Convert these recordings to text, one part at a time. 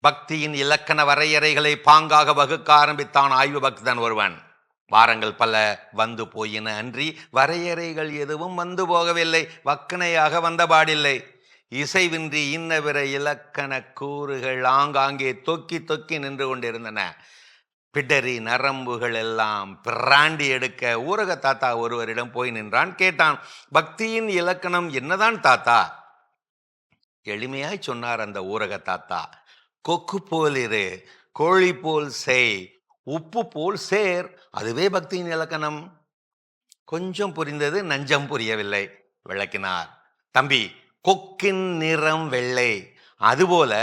பக்தியின் இலக்கண வரையறைகளை பாங்காக வகுக்க ஆரம்பித்தான் ஆய்வு பக்தன் ஒருவன். வாரங்கள் பல வந்து போயின அன்றி வரையறைகள் எதுவும் வந்து போகவில்லை. வக்கனையாக வந்தபாடில்லை. இசைவின்றி இன்னவிர இலக்கண கூறுகள் ஆங்காங்கே தொக்கி தொக்கி நின்று கொண்டிருந்தன. பிடரி நரம்புகள் எல்லாம் பிராண்டி எடுக்க ஊரக தாத்தா ஒருவரிடம் போய் நின்றான். கேட்டான், பக்தியின் இலக்கணம் என்னதான் தாத்தா? எளிமையாய் சொன்னார் அந்த ஊரக தாத்தா. கொக்கு போல் இரு, கோழி போல் செய், உப்பு போல் சேர், அதுவே பக்தியின் இலக்கணம். கொஞ்சம் புரிந்தது, நஞ்சம் புரியவில்லை. விளக்கினார். தம்பி, கொக்கின் நிறம் வெள்ளை, அதுபோல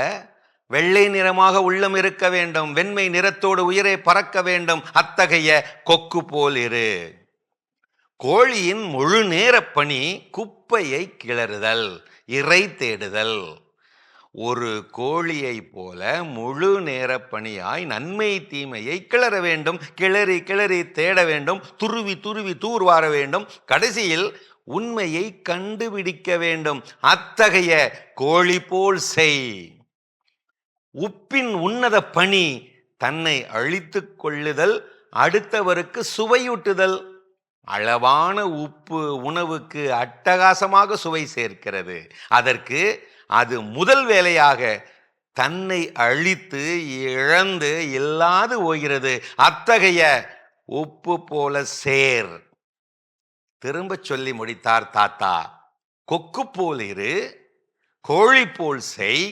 வெள்ளை நிறமாக உள்ளம் இருக்க வேண்டும். வெண்மை நிறத்தோடு உயிரை பறக்க வேண்டும். அத்தகைய கொக்கு போல் இரு. கோழியின் முழு நேர பணி குப்பையை கிளறுதல், இறை தேடுதல். ஒரு கோழியை போல முழு நேர பணியாய் நன்மை தீமையை கிளற வேண்டும். கிளறி கிளறி தேட வேண்டும். துருவி துருவி தூர்வார வேண்டும். கடைசியில் உண்மையை கண்டுபிடிக்க வேண்டும். அத்தகைய கோழி போல் செய். உப்பின் உன்னத பணி தன்னை அழித்து கொள்ளுதல், அடுத்தவருக்கு சுவையூட்டுதல். அளவான உப்பு உணவுக்கு அட்டகாசமாக சுவை சேர்க்கிறது. அதற்கு அது முதல் வேலையாக தன்னை அழித்து இழந்து இல்லாது போகிறது. அத்தகைய உப்பு போல சேர். திரும்ப சொல்லி முடித்தார் தாத்தா. கொக்கு போல் இரு, கோழி போல் செய்,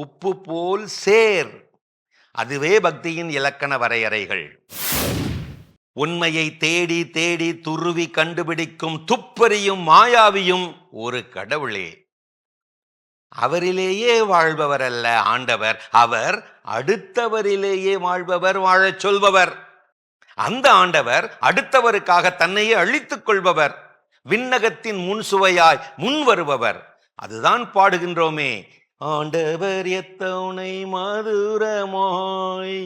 உப்பு போல் சேர். அதுவே பக்தியின் இலக்கண வரையறைகள். உண்மையை தேடி தேடி துருவி கண்டுபிடிக்கும் துப்பறியும் மாயாவியும் ஒரு கடவுளே. அவரிலேயே வாழ்பவர் அல்ல ஆண்டவர். அவர் அடுத்தவரிலேயே வாழ்பவர், வாழச் சொல்பவர். அந்த ஆண்டவர் அடுத்தவருக்காக தன்னையே அழித்துக் கொள்பவர். விண்ணகத்தின் முன் சுவையாய் முன் வருபவர். அதுதான் பாடுகின்றோமே, ஆண்டவர் எத்தனை மதுரமாய்